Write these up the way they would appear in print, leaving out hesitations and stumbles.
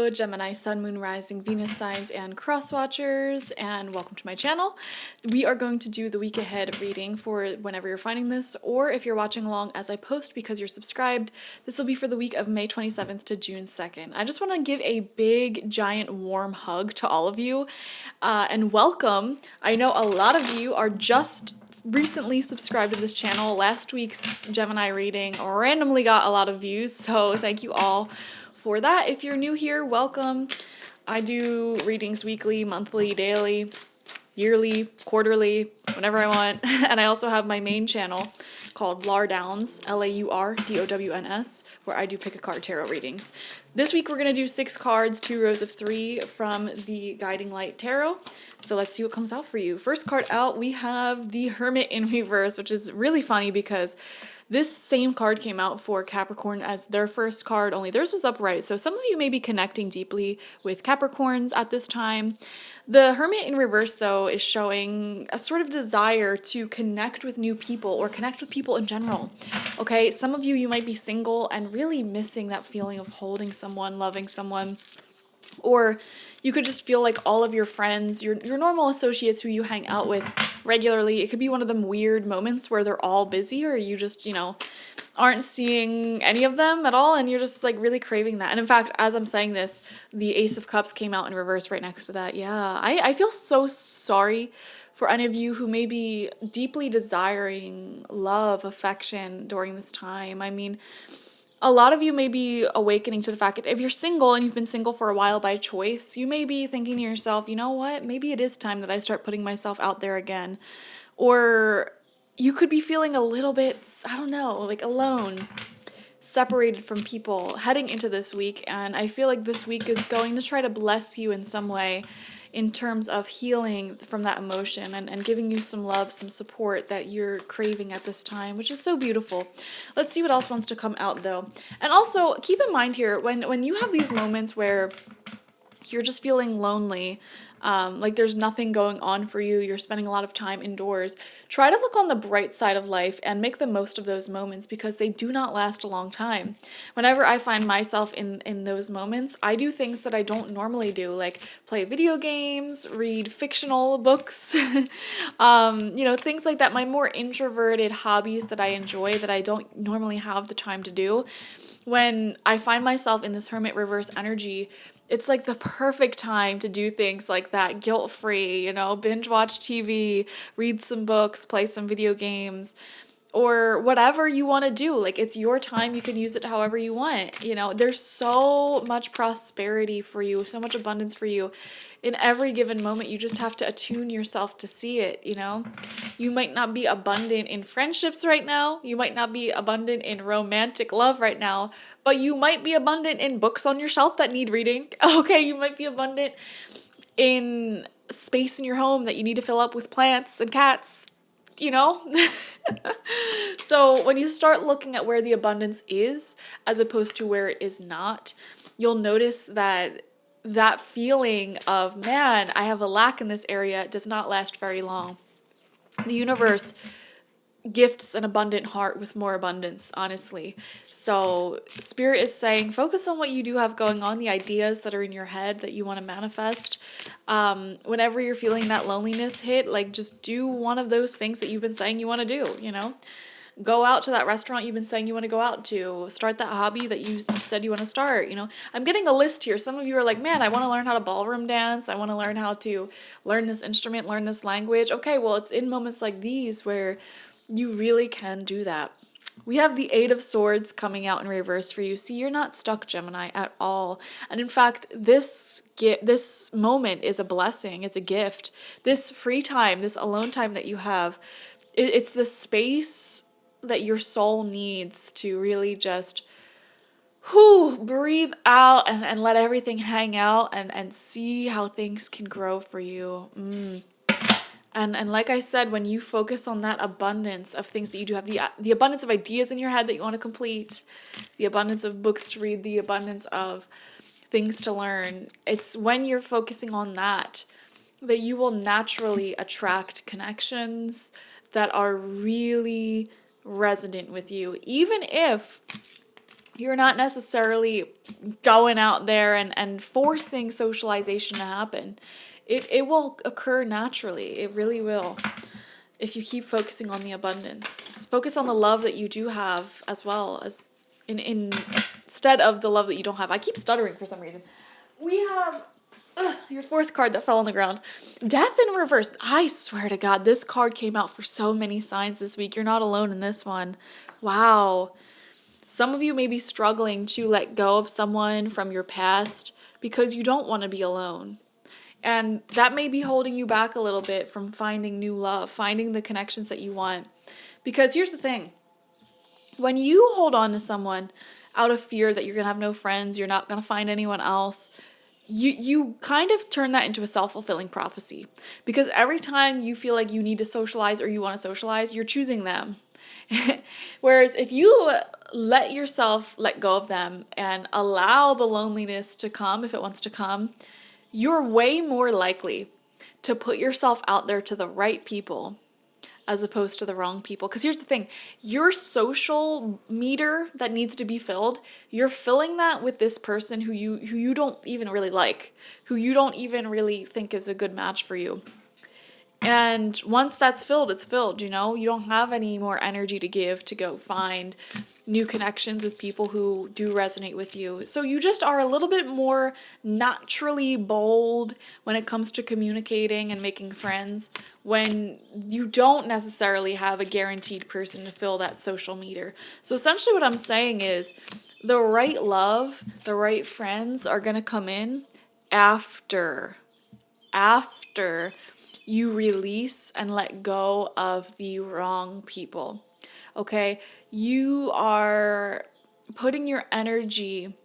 Hello, Gemini, Sun, Moon, Rising, Venus signs, and cross watchers, and welcome to my channel. We are going to do the week ahead reading for whenever you're finding this, or if you're watching along as I post because you're subscribed. This will be for the week of May 27th to June 2nd. I just want to give a big, giant, warm hug to all of you and welcome. I know a lot of you are just recently subscribed to this channel. Last week's Gemini reading randomly got a lot of views, so thank you all for that. If you're new here, welcome. I do readings weekly, monthly, daily, yearly, quarterly, whenever I want. And I also have my main channel called Laurdowns, Laurdows, where I do pick a card tarot readings. This week we're going to do 6 cards, 2 rows of 3 from the Guiding Light Tarot. So let's see what comes out for you. First card out, we have the Hermit in reverse, which is really funny because this same card came out for Capricorn as their first card, only theirs was upright. So some of you may be connecting deeply with Capricorns at this time. The Hermit in reverse, though, is showing a sort of desire to connect with new people or connect with people in general. Okay, some of you might be single and really missing that feeling of holding someone, loving someone. Or you could just feel like all of your friends, your normal associates who you hang out with regularly, it could be one of them weird moments where they're all busy or you just, aren't seeing any of them at all and you're just like really craving that. And in fact, as I'm saying this, the Ace of Cups came out in reverse right next to that. Yeah, I feel so sorry for any of you who may be deeply desiring love, affection during this time. I mean, a lot of you may be awakening to the fact that if you're single and you've been single for a while by choice, you may be thinking to yourself, you know what, maybe it is time that I start putting myself out there again. Or you could be feeling a little bit, I don't know, like alone, separated from people heading into this week. And I feel like this week is going to try to bless you in some way in terms of healing from that emotion and giving you some love, some support that you're craving at this time, which is so beautiful. Let's see what else wants to come out though. And also keep in mind here, when you have these moments where you're just feeling lonely, like there's nothing going on for you, you're spending a lot of time indoors, try to look on the bright side of life and make the most of those moments because they do not last a long time. Whenever I find myself in those moments, I do things that I don't normally do, like play video games, read fictional books, things like that, my more introverted hobbies that I enjoy that I don't normally have the time to do. When I find myself in this Hermit reverse energy, it's like the perfect time to do things like that, guilt-free, binge watch TV, read some books, play some video games, or whatever you want to do. Like, it's your time. You can use it however you want. There's so much prosperity for you, so much abundance for you in every given moment. You just have to attune yourself to see it, You might not be abundant in friendships right now. You might not be abundant in romantic love right now, but you might be abundant in books on your shelf that need reading. Okay, you might be abundant in space in your home that you need to fill up with plants and cats. So when you start looking at where the abundance is as opposed to where it is not, you'll notice that feeling of, man, I have a lack in this area does not last very long. The universe gifts an abundant heart with more abundance, honestly. So Spirit is saying, focus on what you do have going on, the ideas that are in your head that you want to manifest. Whenever you're feeling that loneliness hit, like just do one of those things that you've been saying you want to do, Go out to that restaurant you've been saying you want to go out to. Start that hobby that you said you want to start, I'm getting a list here. Some of you are like, man, I want to learn how to ballroom dance. I want to learn how to learn this instrument, learn this language. Okay, well, it's in moments like these where you really can do that. We have the 8 of Swords coming out in reverse for you. See, you're not stuck, Gemini, at all. And in fact, this moment is a blessing, it's a gift. This free time, this alone time that you have, it's the space that your soul needs to really just breathe out and let everything hang out and see how things can grow for you. And like I said, when you focus on that abundance of things that you do have, the abundance of ideas in your head that you want to complete, the abundance of books to read, the abundance of things to learn, it's when you're focusing on that you will naturally attract connections that are really resonant with you. Even if You're not necessarily going out there and forcing socialization to happen. It will occur naturally. It really will. If you keep focusing on the abundance. Focus on the love that you do have as well as instead of the love that you don't have. I keep stuttering for some reason. We have your fourth card that fell on the ground. Death in reverse. I swear to God, this card came out for so many signs this week. You're not alone in this one. Wow. Some of you may be struggling to let go of someone from your past because you don't want to be alone. And that may be holding you back a little bit from finding new love, finding the connections that you want. Because here's the thing. When you hold on to someone out of fear that you're going to have no friends, you're not going to find anyone else, you kind of turn that into a self-fulfilling prophecy. Because every time you feel like you need to socialize or you want to socialize, you're choosing them. Whereas if you let yourself let go of them and allow the loneliness to come if it wants to come, you're way more likely to put yourself out there to the right people as opposed to the wrong people. Because here's the thing, your social meter that needs to be filled, you're filling that with this person who you don't even really like, who you don't even really think is a good match for you. And once that's filled, it's filled, you know? You don't have any more energy to give to go find new connections with people who do resonate with you. So you just are a little bit more naturally bold when it comes to communicating and making friends when you don't necessarily have a guaranteed person to fill that social meter. So essentially what I'm saying is the right love, the right friends are going to come in after you release and let go of the wrong people. Okay? You are putting your energy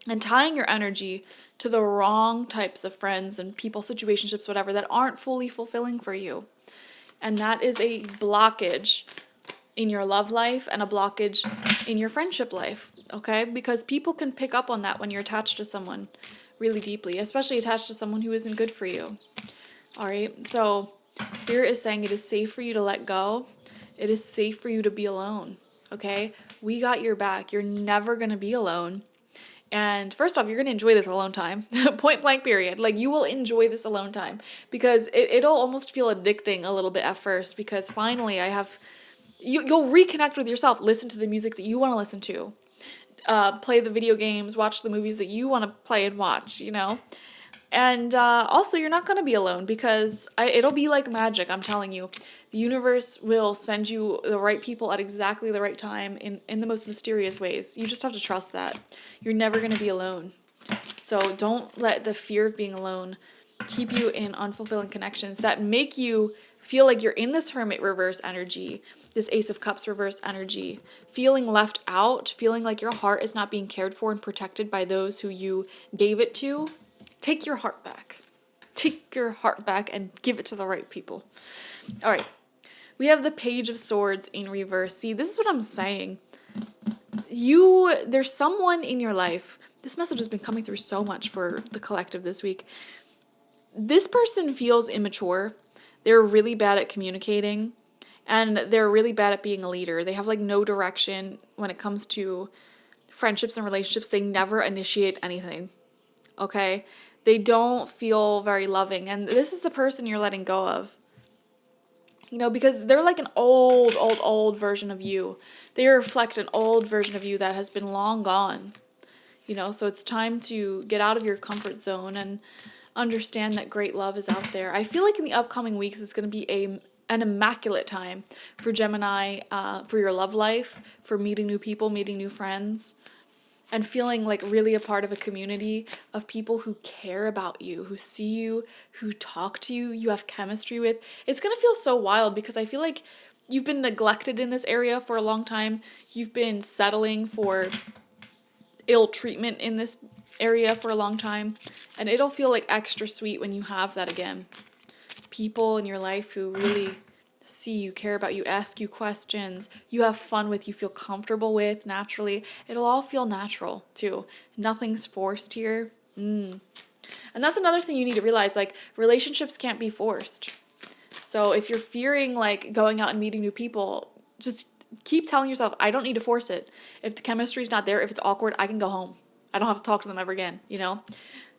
and tying your energy to the wrong types of friends and people, situationships, whatever, that aren't fully fulfilling for you. And that is a blockage in your love life and a blockage in your friendship life. Okay? Because people can pick up on that when you're attached to someone really deeply, especially attached to someone who isn't good for you. All right, so Spirit is saying it is safe for you to let go. It is safe for you to be alone, okay? We got your back. You're never going to be alone. And first off, you're going to enjoy this alone time. Point blank period. Like, you will enjoy this alone time because it'll almost feel addicting a little bit at first because finally you'll reconnect with yourself. Listen to the music that you want to listen to. Play the video games, watch the movies that you want to play and watch, you know? And also, you're not going to be alone because it'll be like magic, I'm telling you. The universe will send you the right people at exactly the right time in the most mysterious ways. You just have to trust that. You're never going to be alone. So don't let the fear of being alone keep you in unfulfilling connections that make you feel like you're in this Hermit reverse energy, this Ace of Cups reverse energy, feeling left out, feeling like your heart is not being cared for and protected by those who you gave it to. Take your heart back. Take your heart back and give it to the right people. All right. We have the Page of Swords in reverse. See, this is what I'm saying. There's someone in your life. This message has been coming through so much for the collective this week. This person feels immature. They're really bad at communicating. And they're really bad at being a leader. They have like no direction when it comes to friendships and relationships. They never initiate anything. Okay? They don't feel very loving. And this is the person you're letting go of. You know, because they're like an old version of you. They reflect an old version of you that has been long gone. You know, so it's time to get out of your comfort zone and understand that great love is out there. I feel like in the upcoming weeks, it's going to be an immaculate time for Gemini, for your love life, for meeting new people, meeting new friends. And feeling like really a part of a community of people who care about you, who see you, who talk to you, you have chemistry with. It's going to feel so wild because I feel like you've been neglected in this area for a long time. You've been settling for ill treatment in this area for a long time. And it'll feel like extra sweet when you have that again. People in your life who really see you, care about you, ask you questions, you have fun with, you feel comfortable with naturally. It'll all feel natural too. Nothing's forced here. And that's another thing you need to realize, like, relationships can't be forced. So if you're fearing like going out and meeting new people, just keep telling yourself, I don't need to force it. If the chemistry's not there, if it's awkward, I can go home. I don't have to talk to them ever again, you know?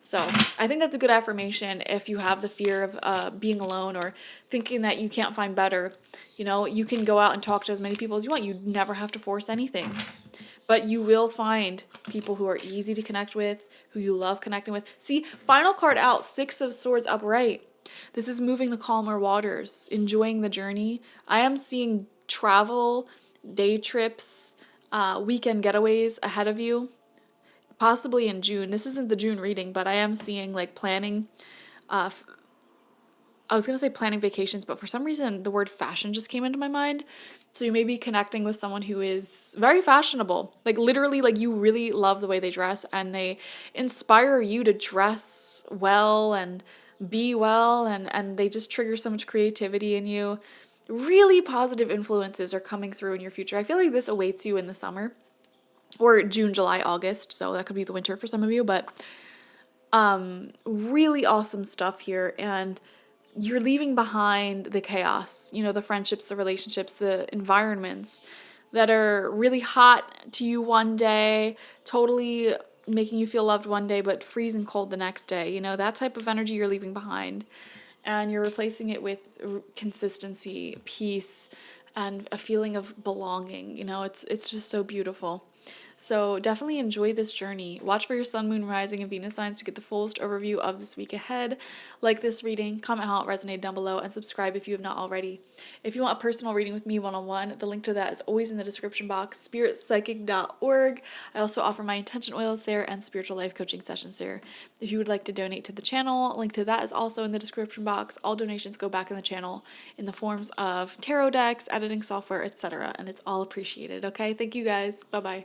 So I think that's a good affirmation if you have the fear of being alone or thinking that you can't find better. You know, you can go out and talk to as many people as you want. You never have to force anything. But you will find people who are easy to connect with, who you love connecting with. See, final card out, 6 of Swords upright. This is moving to calmer waters, enjoying the journey. I am seeing travel, day trips, weekend getaways ahead of you. Possibly in June. This isn't the June reading, but I am seeing like planning. I was going to say planning vacations, but for some reason the word fashion just came into my mind. So you may be connecting with someone who is very fashionable. Like literally, like you really love the way they dress and they inspire you to dress well and be well, and they just trigger so much creativity in you. Really positive influences are coming through in your future. I feel like this awaits you in the summer. Or June, July, August, so that could be the winter for some of you, but really awesome stuff here, and you're leaving behind the chaos, you know, the friendships, the relationships, the environments that are really hot to you one day, totally making you feel loved one day, but freezing cold the next day, you know, that type of energy you're leaving behind, and you're replacing it with consistency, peace, and a feeling of belonging, you know, it's just so beautiful. So definitely enjoy this journey. Watch for your sun, moon, rising, and Venus signs to get the fullest overview of this week ahead. Like this reading, comment how it resonated down below, and subscribe if you have not already. If you want a personal reading with me one-on-one, the link to that is always in the description box, spiritpsychic.org. I also offer my intention oils there and spiritual life coaching sessions there. If you would like to donate to the channel, link to that is also in the description box. All donations go back in the channel in the forms of tarot decks, editing software, etc., and it's all appreciated, okay? Thank you guys. Bye-bye.